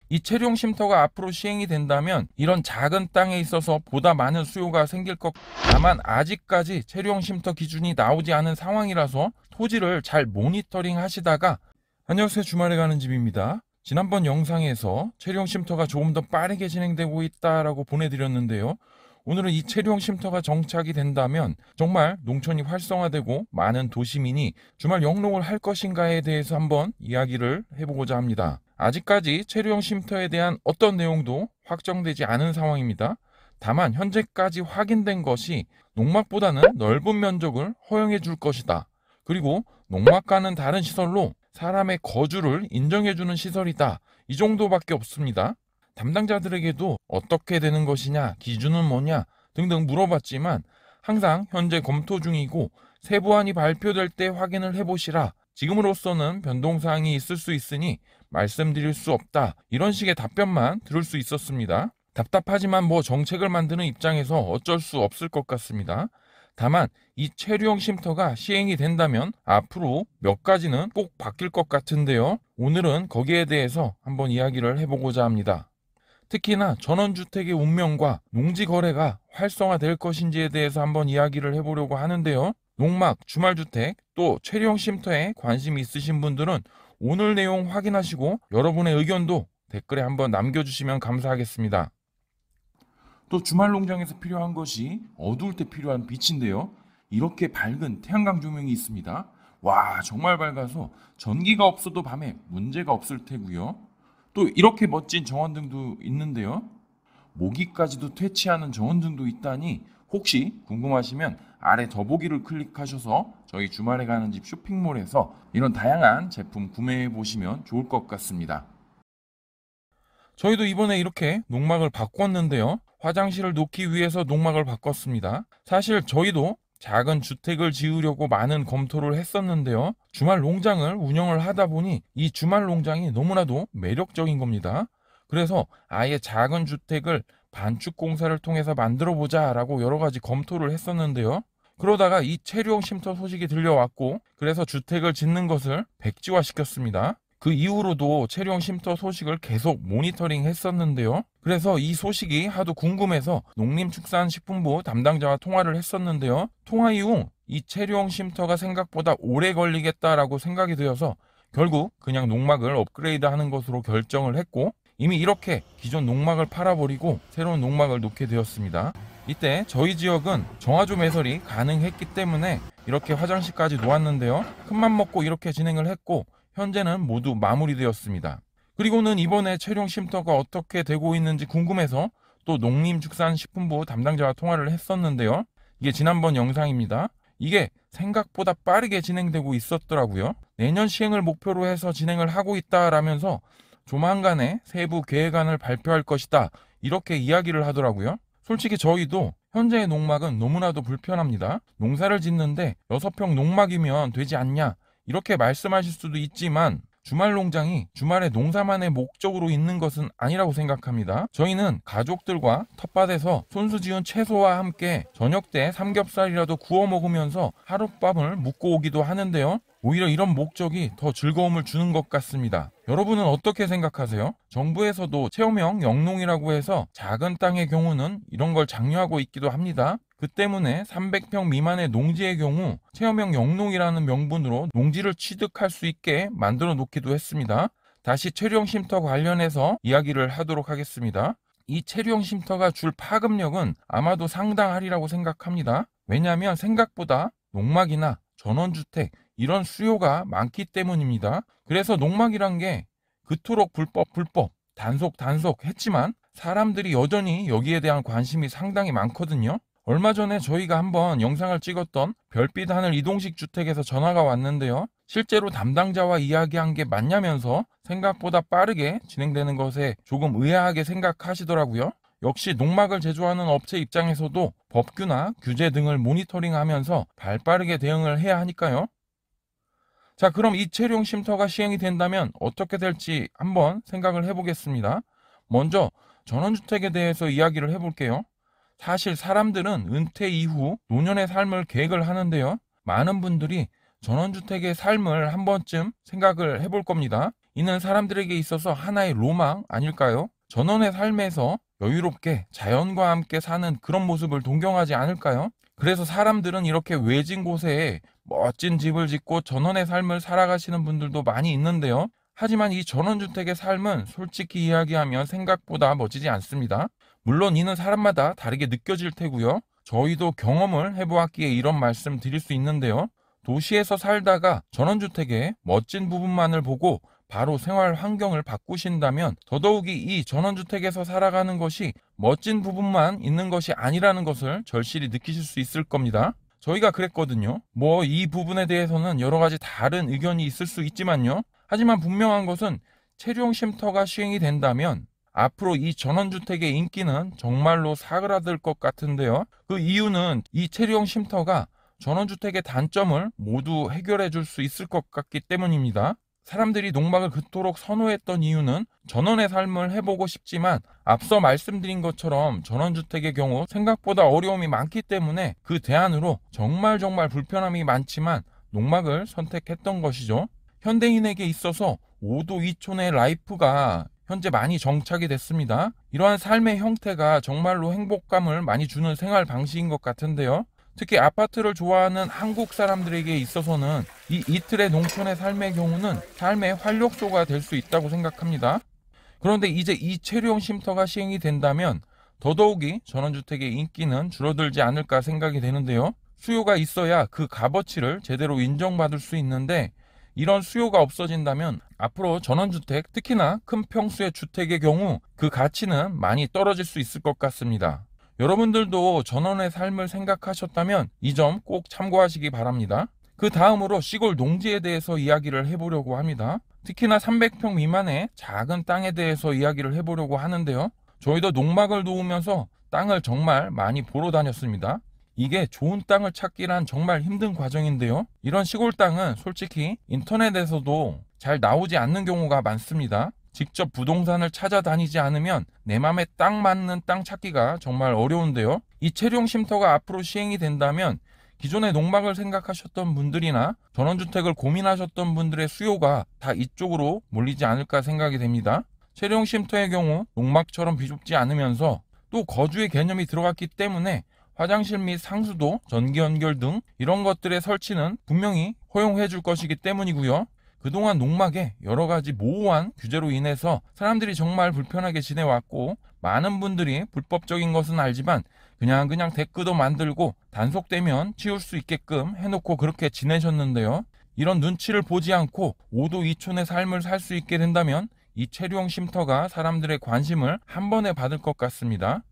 이 채용 쉼터가 앞으로 시행이 된다면 이런 작은 땅에 있어서 보다 많은 수요가 생길 것. 다만 아직까지 채용 쉼터 기준이 나오지 않은 상황이라서 토지를 잘 모니터링 하시다가. 안녕하세요, 주말에 가는 집입니다. 지난번 영상에서 채용 쉼터가 조금 더 빠르게 진행되고 있다라고 보내드렸는데요. 오늘은 이 채용 쉼터가 정착이 된다면 정말 농촌이 활성화되고 많은 도시민이 주말 영농을 할 것인가에 대해서 한번 이야기를 해보고자 합니다. 아직까지 채용 쉼터에 대한 어떤 내용도 확정되지 않은 상황입니다. 다만 현재까지 확인된 것이 농막보다는 넓은 면적을 허용해 줄 것이다. 그리고 농막과는 다른 시설로 사람의 거주를 인정해주는 시설이다. 이 정도밖에 없습니다. 담당자들에게도 어떻게 되는 것이냐, 기준은 뭐냐 등등 물어봤지만 항상 현재 검토 중이고 세부안이 발표될 때 확인을 해보시라. 지금으로서는 변동사항이 있을 수 있으니 말씀드릴 수 없다. 이런 식의 답변만 들을 수 있었습니다. 답답하지만 뭐 정책을 만드는 입장에서 어쩔 수 없을 것 같습니다. 다만 이 채용 쉼터가 시행이 된다면 앞으로 몇 가지는 꼭 바뀔 것 같은데요. 오늘은 거기에 대해서 한번 이야기를 해보고자 합니다. 특히나 전원주택의 운명과 농지 거래가 활성화될 것인지에 대해서 한번 이야기를 해보려고 하는데요. 농막, 주말주택, 또 채용 쉼터에 관심이 있으신 분들은 오늘 내용 확인하시고 여러분의 의견도 댓글에 한번 남겨주시면 감사하겠습니다. 또 주말 농장에서 필요한 것이 어두울 때 필요한 빛인데요. 이렇게 밝은 태양광 조명이 있습니다. 와, 정말 밝아서 전기가 없어도 밤에 문제가 없을 테고요. 또 이렇게 멋진 정원등도 있는데요. 모기까지도 퇴치하는 정원등도 있다니 혹시 궁금하시면 아래 더보기를 클릭하셔서 저희 주말에 가는 집 쇼핑몰에서 이런 다양한 제품 구매해 보시면 좋을 것 같습니다. 저희도 이번에 이렇게 농막을 바꿨는데요. 화장실을 놓기 위해서 농막을 바꿨습니다. 사실 저희도 작은 주택을 지으려고 많은 검토를 했었는데요. 주말 농장을 운영을 하다 보니 이 주말 농장이 너무나도 매력적인 겁니다. 그래서 아예 작은 주택을 반축 공사를 통해서 만들어 보자라고 여러 가지 검토를 했었는데요. 그러다가 이 채용 쉼터 소식이 들려왔고 그래서 주택을 짓는 것을 백지화 시켰습니다. 그 이후로도 채용 쉼터 소식을 계속 모니터링 했었는데요. 그래서 이 소식이 하도 궁금해서 농림축산식품부 담당자와 통화를 했었는데요. 통화 이후 이 채용 쉼터가 생각보다 오래 걸리겠다라고 생각이 되어서 결국 그냥 농막을 업그레이드 하는 것으로 결정을 했고 이미 이렇게 기존 농막을 팔아버리고 새로운 농막을 놓게 되었습니다. 이때 저희 지역은 정화조 매설이 가능했기 때문에 이렇게 화장실까지 놓았는데요. 큰맘 먹고 이렇게 진행을 했고 현재는 모두 마무리되었습니다. 그리고는 이번에 채용 쉼터가 어떻게 되고 있는지 궁금해서 또 농림축산식품부 담당자와 통화를 했었는데요. 이게 지난번 영상입니다. 이게 생각보다 빠르게 진행되고 있었더라고요. 내년 시행을 목표로 해서 진행을 하고 있다라면서 조만간에 세부 계획안을 발표할 것이다. 이렇게 이야기를 하더라고요. 솔직히 저희도 현재의 농막은 너무나도 불편합니다. 농사를 짓는데 6평 농막이면 되지 않냐? 이렇게 말씀하실 수도 있지만 주말 농장이 주말에 농사만의 목적으로 있는 것은 아니라고 생각합니다. 저희는 가족들과 텃밭에서 손수 지은 채소와 함께 저녁 때 삼겹살이라도 구워 먹으면서 하룻밤을 묵고 오기도 하는데요. 오히려 이런 목적이 더 즐거움을 주는 것 같습니다. 여러분은 어떻게 생각하세요? 정부에서도 체험형 영농이라고 해서 작은 땅의 경우는 이런 걸 장려하고 있기도 합니다. 그 때문에 300평 미만의 농지의 경우 체험형 영농이라는 명분으로 농지를 취득할 수 있게 만들어 놓기도 했습니다. 다시 채용 쉼터 관련해서 이야기를 하도록 하겠습니다. 이 채용 쉼터가 줄 파급력은 아마도 상당하리라고 생각합니다. 왜냐하면 생각보다 농막이나 전원주택 이런 수요가 많기 때문입니다. 그래서 농막이란 게 그토록 불법 단속 했지만 사람들이 여전히 여기에 대한 관심이 상당히 많거든요. 얼마 전에 저희가 한번 영상을 찍었던 별빛 하늘 이동식 주택에서 전화가 왔는데요. 실제로 담당자와 이야기한 게 맞냐면서 생각보다 빠르게 진행되는 것에 조금 의아하게 생각하시더라고요. 역시 농막을 제조하는 업체 입장에서도 법규나 규제 등을 모니터링하면서 발빠르게 대응을 해야 하니까요. 자, 그럼 이 채용 쉼터가 시행이 된다면 어떻게 될지 한번 생각을 해보겠습니다. 먼저 전원주택에 대해서 이야기를 해볼게요. 사실 사람들은 은퇴 이후 노년의 삶을 계획을 하는데요. 많은 분들이 전원주택의 삶을 한 번쯤 생각을 해볼 겁니다. 이는 사람들에게 있어서 하나의 로망 아닐까요? 전원의 삶에서 여유롭게 자연과 함께 사는 그런 모습을 동경하지 않을까요? 그래서 사람들은 이렇게 외진 곳에 멋진 집을 짓고 전원의 삶을 살아가시는 분들도 많이 있는데요. 하지만 이 전원주택의 삶은 솔직히 이야기하면 생각보다 멋지지 않습니다. 물론 이는 사람마다 다르게 느껴질 테고요. 저희도 경험을 해보았기에 이런 말씀 드릴 수 있는데요. 도시에서 살다가 전원주택의 멋진 부분만을 보고 바로 생활 환경을 바꾸신다면 더더욱이 이 전원주택에서 살아가는 것이 멋진 부분만 있는 것이 아니라는 것을 절실히 느끼실 수 있을 겁니다. 저희가 그랬거든요. 이 부분에 대해서는 여러 가지 다른 의견이 있을 수 있지만요. 하지만 분명한 것은 체류형 쉼터가 시행이 된다면 앞으로 이 전원주택의 인기는 정말로 사그라들 것 같은데요. 그 이유는 이 체류형 쉼터가 전원주택의 단점을 모두 해결해 줄 수 있을 것 같기 때문입니다. 사람들이 농막을 그토록 선호했던 이유는 전원의 삶을 해보고 싶지만 앞서 말씀드린 것처럼 전원주택의 경우 생각보다 어려움이 많기 때문에 그 대안으로 정말 불편함이 많지만 농막을 선택했던 것이죠. 현대인에게 있어서 5도 2촌의 라이프가 현재 많이 정착이 됐습니다. 이러한 삶의 형태가 정말로 행복감을 많이 주는 생활 방식인 것 같은데요. 특히 아파트를 좋아하는 한국 사람들에게 있어서는 이 이틀의 농촌의 삶의 경우는 삶의 활력소가 될 수 있다고 생각합니다. 그런데 이제 이 체류형 쉼터가 시행이 된다면 더더욱이 전원주택의 인기는 줄어들지 않을까 생각이 되는데요. 수요가 있어야 그 값어치를 제대로 인정받을 수 있는데 이런 수요가 없어진다면 앞으로 전원주택, 특히나 큰 평수의 주택의 경우 그 가치는 많이 떨어질 수 있을 것 같습니다. 여러분들도 전원의 삶을 생각하셨다면 이 점 꼭 참고하시기 바랍니다. 그 다음으로 시골 농지에 대해서 이야기를 해보려고 합니다. 특히나 300평 미만의 작은 땅에 대해서 이야기를 해보려고 하는데요. 저희도 농막을 놓으면서 땅을 정말 많이 보러 다녔습니다. 이게 좋은 땅을 찾기란 정말 힘든 과정인데요. 이런 시골 땅은 솔직히 인터넷에서도 잘 나오지 않는 경우가 많습니다. 직접 부동산을 찾아다니지 않으면 내 맘에 딱 맞는 땅 찾기가 정말 어려운데요. 이 체류형 쉼터가 앞으로 시행이 된다면 기존의 농막을 생각하셨던 분들이나 전원주택을 고민하셨던 분들의 수요가 다 이쪽으로 몰리지 않을까 생각이 됩니다. 체류형 쉼터의 경우 농막처럼 비좁지 않으면서 또 거주의 개념이 들어갔기 때문에 화장실 및 상수도, 전기 연결 등 이런 것들의 설치는 분명히 허용해 줄 것이기 때문이고요. 그동안 농막에 여러 가지 모호한 규제로 인해서 사람들이 정말 불편하게 지내왔고 많은 분들이 불법적인 것은 알지만 그냥 대크도 만들고 단속되면 치울 수 있게끔 해놓고 그렇게 지내셨는데요. 이런 눈치를 보지 않고 5도 2촌의 삶을 살 수 있게 된다면 이 체류형 쉼터가 사람들의 관심을 한 번에 받을 것 같습니다.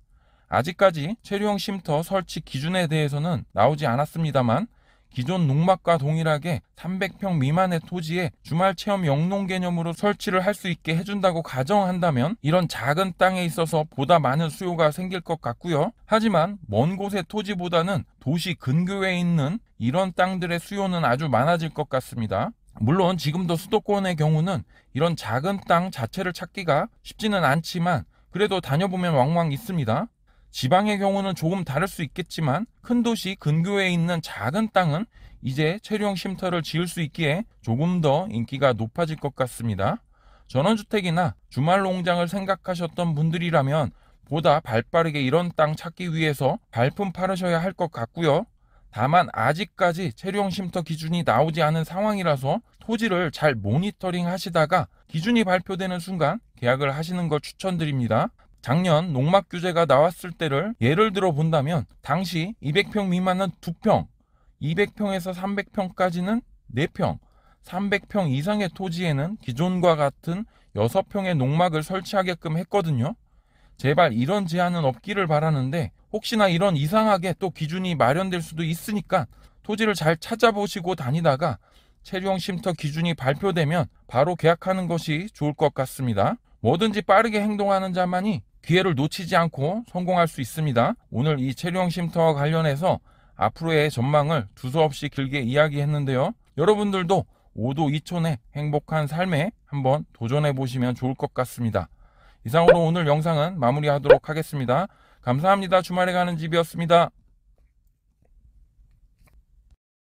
아직까지 체류형 쉼터 설치 기준에 대해서는 나오지 않았습니다만 기존 농막과 동일하게 300평 미만의 토지에 주말 체험 영농 개념으로 설치를 할 수 있게 해준다고 가정한다면 이런 작은 땅에 있어서 보다 많은 수요가 생길 것 같고요. 하지만 먼 곳의 토지보다는 도시 근교에 있는 이런 땅들의 수요는 아주 많아질 것 같습니다. 물론 지금도 수도권의 경우는 이런 작은 땅 자체를 찾기가 쉽지는 않지만 그래도 다녀보면 왕왕 있습니다. 지방의 경우는 조금 다를 수 있겠지만 큰 도시 근교에 있는 작은 땅은 이제 체류형 쉼터를 지을 수 있기에 조금 더 인기가 높아질 것 같습니다. 전원주택이나 주말 농장을 생각하셨던 분들이라면 보다 발빠르게 이런 땅 찾기 위해서 발품 팔으셔야 할 것 같고요. 다만 아직까지 체류형 쉼터 기준이 나오지 않은 상황이라서 토지를 잘 모니터링 하시다가 기준이 발표되는 순간 계약을 하시는 걸 추천드립니다. 작년 농막 규제가 나왔을 때를 예를 들어 본다면 당시 200평 미만은 2평, 200평에서 300평까지는 4평, 300평 이상의 토지에는 기존과 같은 6평의 농막을 설치하게끔 했거든요. 제발 이런 제한은 없기를 바라는데 혹시나 이런 이상하게 또 기준이 마련될 수도 있으니까 토지를 잘 찾아보시고 다니다가 체류형 쉼터 기준이 발표되면 바로 계약하는 것이 좋을 것 같습니다. 뭐든지 빠르게 행동하는 자만이 기회를 놓치지 않고 성공할 수 있습니다. 오늘 이 체류형 쉼터와 관련해서 앞으로의 전망을 두서없이 길게 이야기했는데요. 여러분들도 5도 2촌의 행복한 삶에 한번 도전해 보시면 좋을 것 같습니다. 이상으로 오늘 영상은 마무리하도록 하겠습니다. 감사합니다. 주말에 가는 집이었습니다.